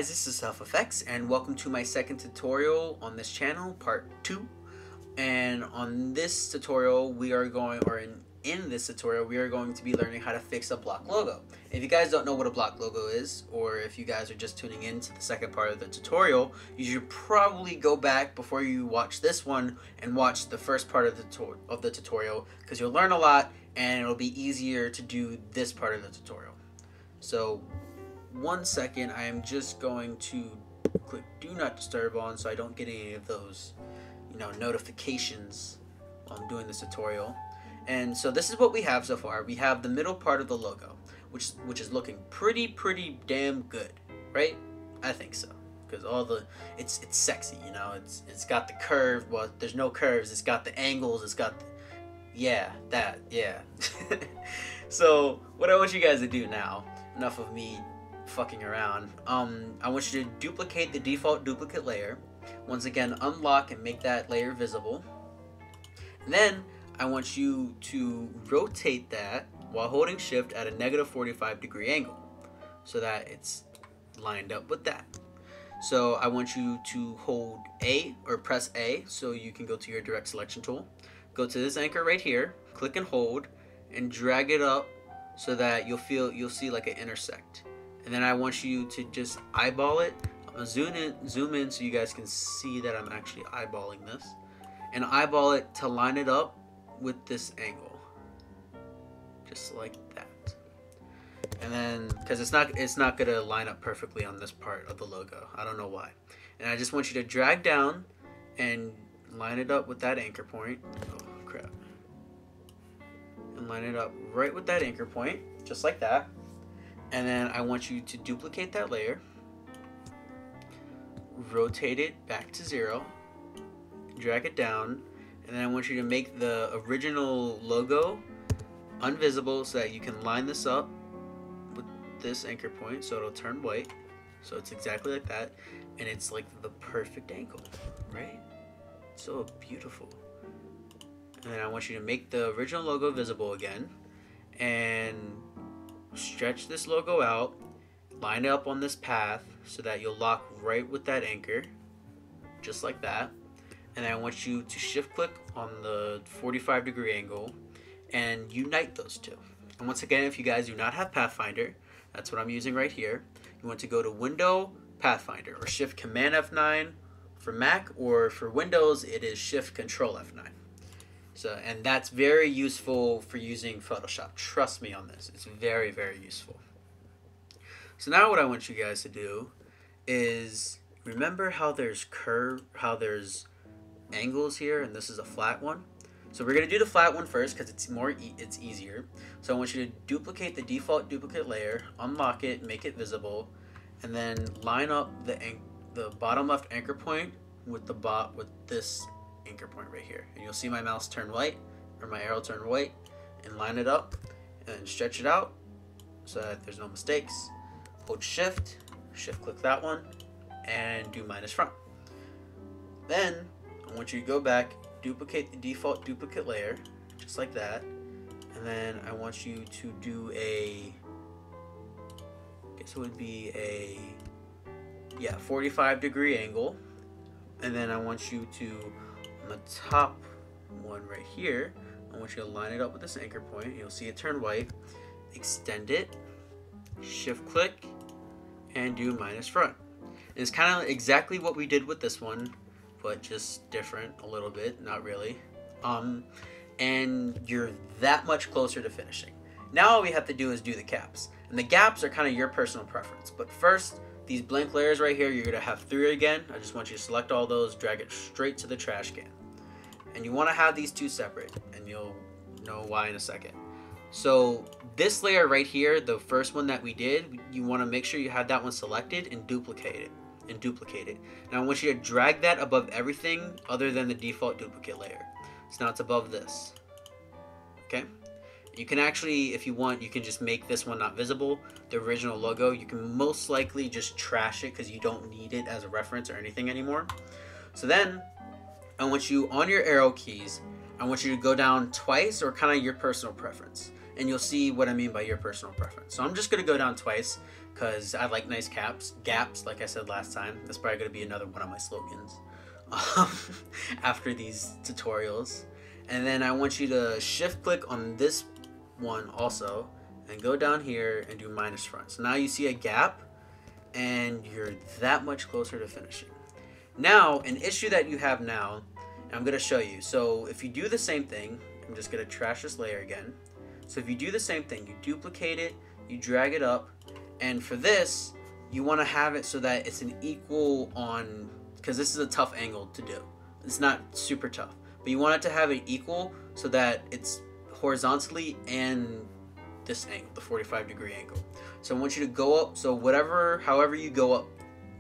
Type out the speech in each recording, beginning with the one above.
guys, this is HuffEffects and welcome to my second tutorial on this channel, part 2. And on this tutorial in this tutorial we are going to be learning how to fix a block logo. If you guys don't know what a block logo is, or if you guys are just tuning in to the second part of the tutorial, you should probably go back before you watch this one and watch the first part of the tutorial, because you'll learn a lot and it'll be easier to do this part of the tutorial. So 1 second, I am just going to click do not disturb on so I don't get any of those, notifications while I'm doing this tutorial. And so this is what we have so far. We have the middle part of the logo, which is looking pretty damn good, right? I think so, because it's sexy, it's got the curve. Well, there's no curves. It's got the angles. It's got yeah. So what I want you guys to do now, enough of me fucking around, I want you to duplicate the default duplicate layer. Once again, unlock and make that layer visible. And then I want you to rotate that while holding shift at a -45-degree angle so that it's lined up with that. So I want you to hold A or press A so you can go to your direct selection tool. Go to this anchor right here, click and hold, and drag it up so that you'll see like an intersect. And then I want you to just eyeball it. I'm gonna zoom in so you guys can see that I'm actually eyeballing this, and eyeball it to line it up with this angle, just like that. And then, because it's not gonna line up perfectly on this part of the logo, I don't know why. And I just want you to drag down and line it up with that anchor point. Oh crap! And line it up right with that anchor point, just like that. And then I want you to duplicate that layer, rotate it back to 0, drag it down, and then I want you to make the original logo invisible so that you can line this up with this anchor point so it'll turn white. So it's exactly like that, and it's like the perfect angle, right? So beautiful. And then I want you to make the original logo visible again, and stretch this logo out, line it up on this path so that you'll lock right with that anchor, just like that. And I want you to shift click on the 45-degree angle and unite those two. And once again, if you guys do not have Pathfinder, that's what I'm using right here. You want to go to Window, Pathfinder, or Shift Command F9 for Mac, or for Windows it is Shift Control F9. So, and that's very useful for using Photoshop. Trust me on this. It's very useful. So now what I want you guys to do is remember how there's there's angles here, and this is a flat one. So we're gonna do the flat one first because it's easier. So I want you to duplicate the default duplicate layer, unlock it, make it visible, and then line up the bottom left anchor point with this anchor point right here, and you'll see my mouse turn white, or my arrow turn white, and line it up and stretch it out so that there's no mistakes. Hold shift click that one, and do minus front. Then I want you to go back, duplicate the default duplicate layer, just like that, and then I want you to do I guess it would be a 45-degree angle, and then I want you to, on the top one right here, I want you to line it up with this anchor point. You'll see it turn white. Extend it, shift click, and do minus front. And it's kind of exactly what we did with this one, but just different a little bit, not really. And you're that much closer to finishing. Now all we have to do is do the caps. And the gaps are kind of your personal preference. But first, these blank layers right here, you're gonna have 3 again. I just want you to select all those, drag it straight to the trash can. And you want to have these 2 separate, and you'll know why in a second. So this layer right here, the first one that we did, you want to make sure you have that one selected and duplicate it. Now I want you to drag that above everything other than the default duplicate layer. So now it's above this. Okay? You can actually, if you want, you can just make this one not visible, the original logo. You can most likely just trash it because you don't need it as a reference or anything anymore. So then I want you, on your arrow keys, I want you to go down twice, or kind of your personal preference. and you'll see what I mean by your personal preference. So I'm just gonna go down twice because I like nice gaps, like I said last time. That's probably gonna be another one of my slogans after these tutorials. And then I want you to shift click on this one also and go down here and do minus front. So now you see a gap and you're that much closer to finishing. Now, an issue that you have now, and I'm gonna show you. So if you do the same thing, I'm just gonna trash this layer again. So if you do the same thing, you duplicate it, you drag it up, and for this, you wanna have it so that it's an equal on, because this is a tough angle to do. It's not super tough, but you want it to have it equal so that it's horizontally and this angle, the 45-degree angle. So I want you to go up, so however you go up,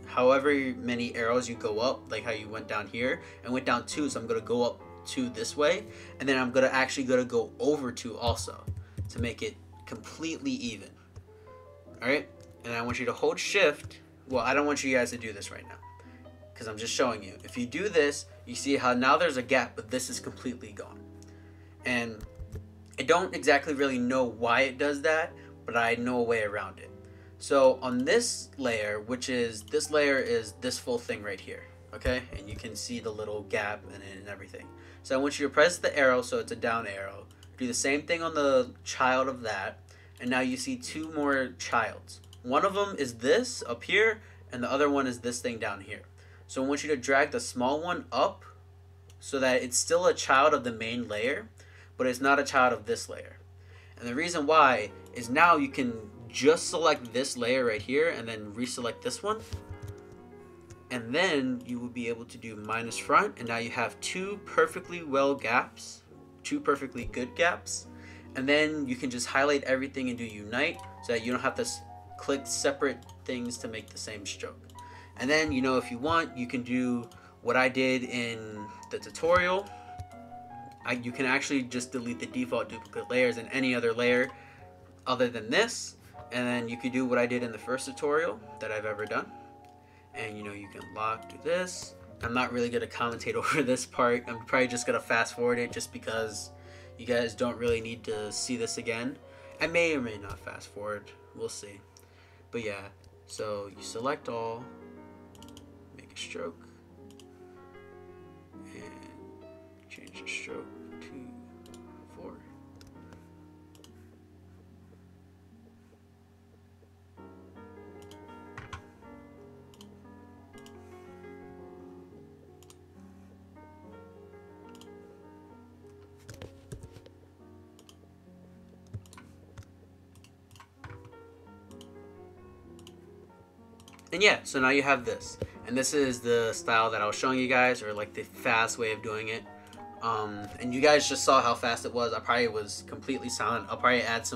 however many arrows you go up, like how you went down here and went down 2, so I'm gonna go up 2 this way, and then I'm gonna go over 2 also to make it completely even. All right, and I want you to hold shift. Well, I don't want you guys to do this right now because I'm just showing you. If you do this, you see how now there's a gap, but this is completely gone. And I don't exactly really know why it does that, but I know a way around it. So on this layer, this layer is this full thing right here, okay? And you can see the little gap in it and everything. So I want you to press the arrow so it's a down arrow. Do the same thing on the child of that, and now you see 2 more childs. One of them is this up here, and the other one is this thing down here. So I want you to drag the small one up so that it's still a child of the main layer, but it's not a child of this layer. And the reason why is now you can just select this layer right here and then reselect this one. And then you will be able to do minus front, and now you have 2 perfectly well gaps, 2 perfectly good gaps. And then you can just highlight everything and do unite so that you don't have to click separate things to make the same stroke. And then, you know, if you want, you can do what I did in the tutorial. You can actually just delete the default duplicate layers in any other layer other than this. And then you could do what I did in the first tutorial that I've ever done. And you know, you can lock, do this. I'm not really going to commentate over this part. I'm probably just going to fast forward it just because you guys don't really need to see this again. I may or may not fast forward. We'll see. But yeah, so you select all, make a stroke, and change the stroke to 4. And yeah, so now you have this. And this is the style that I was showing you guys, or like the fast way of doing it. And you guys just saw how fast it was. I probably was completely silent. I'll probably add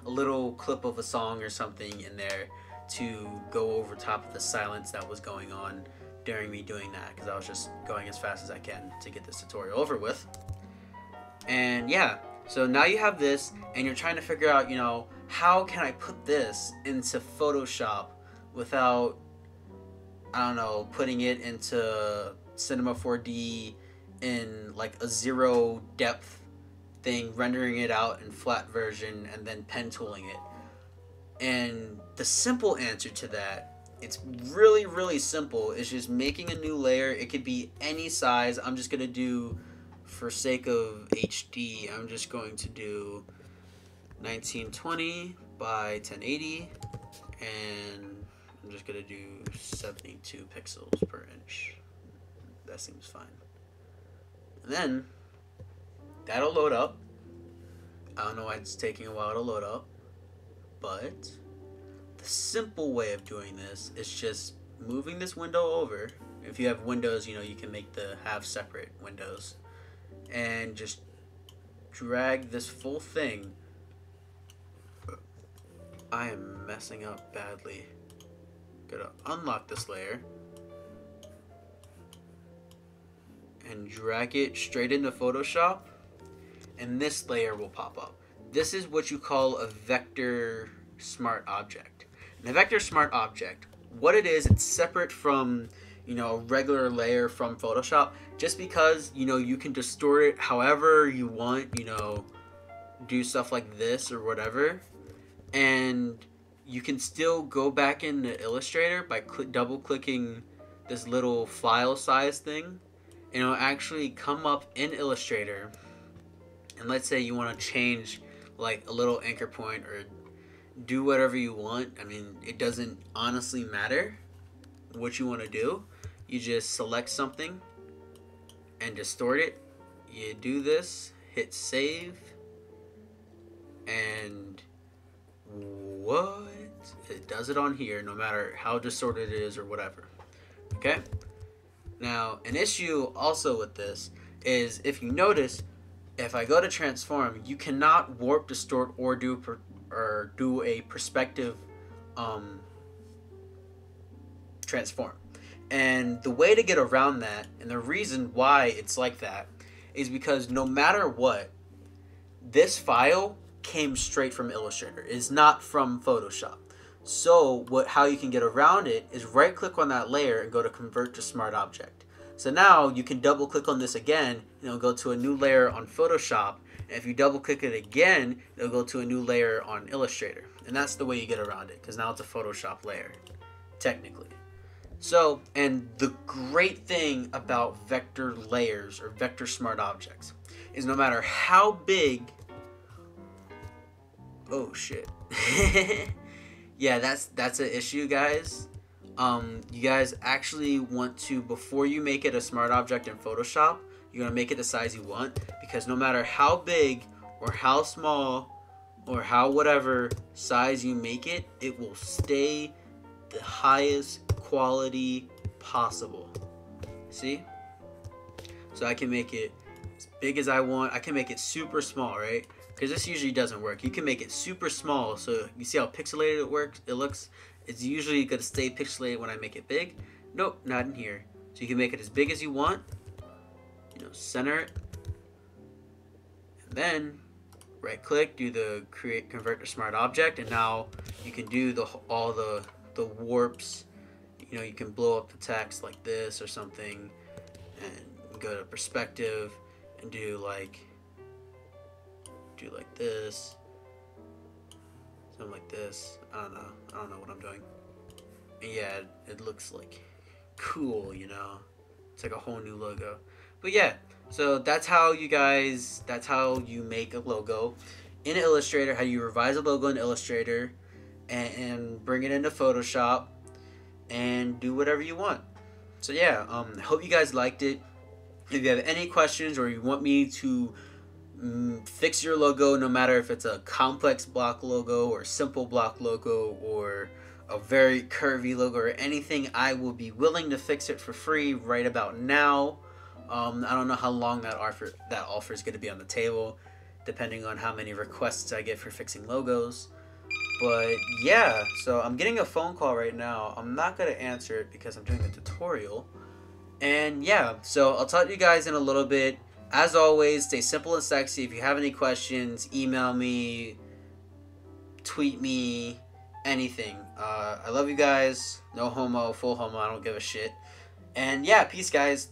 a little clip of a song or something in there to go over top of the silence that was going on during me doing that, because I was just going as fast as I can to get this tutorial over with. And yeah, so now you have this, and you're trying to figure out, you know, how can I put this into Photoshop without, I don't know, putting it into Cinema 4D in like a 0 depth thing, rendering it out in flat version, and then pen tooling it. And the simple answer to that, it's really, really simple. It's just making a new layer. It could be any size. I'm just going to do, for sake of HD, I'm just going to do 1920 by 1080, and I'm just going to do 72 pixels per inch. That seems fine. And then that'll load up. I don't know why it's taking a while to load up, but the simple way of doing this is just moving this window over. If you have windows, you know, you can make have separate windows, and just drag this full thing. I am messing up badly. Gotta unlock this layer and drag it straight into Photoshop, and this layer will pop up. This is what you call a vector smart object. And a vector smart object, what it is, it's separate from, you know, a regular layer from Photoshop, just because, you know, you can distort it however you want, you know, do stuff like this or whatever, and you can still go back into Illustrator by double clicking this little file size thing, and it'll actually come up in Illustrator. And let's say you want to change like a little anchor point or do whatever you want. I mean, it doesn't honestly matter what you want to do. You just select something and distort it. You do this, hit save, and what? It does it on here no matter how distorted it is or whatever. Okay? Now, an issue also with this is, if you notice, if I go to transform, you cannot warp, distort, or do a perspective transform. And the way to get around that, and the reason why it's like that, is because no matter what, this file came straight from Illustrator. It's not from Photoshop. So how you can get around it is right click on that layer and go to convert to smart object. So now you can double click on this again, and it'll go to a new layer on Photoshop. And if you double click it again, it'll go to a new layer on Illustrator. And that's the way you get around it, because now it's a Photoshop layer, technically. So, and the great thing about vector layers or vector smart objects is no matter how big, oh shit. Yeah, that's an issue, guys. You guys actually want to, before you make it a smart object in Photoshop, you're gonna make it the size you want, because no matter how big or how small or how whatever size you make it, it will stay the highest quality possible. See? So I can make it as big as I want. I can make it super small, right? Because this usually doesn't work. You can make it super small, so you see how pixelated it looks? It's usually going to stay pixelated when I make it big. Nope, not in here. So you can make it as big as you want. You know, center it. And then right click, do the convert to smart object, and now you can do all the warps. You know, you can blow up the text like this or something, and go to perspective and do like this, something like this. I don't know what I'm doing. And yeah, it looks like cool, you know. It's like a whole new logo. But yeah, so that's how you make a logo in Illustrator, how you revise a logo in Illustrator and bring it into Photoshop and do whatever you want. So yeah, I hope you guys liked it. If you have any questions or you want me to fix your logo, no matter if it's a complex block logo or simple block logo or a very curvy logo or anything, I will be willing to fix it for free right about now. I don't know how long that offer is going to be on the table, depending on how many requests I get for fixing logos. But yeah, so I'm getting a phone call right now. I'm not going to answer it because I'm doing a tutorial. And yeah, so I'll talk to you guys in a little bit. As always, stay simple and sexy. If you have any questions, email me, tweet me, anything. I love you guys. No homo, full homo, I don't give a shit. And yeah, peace, guys.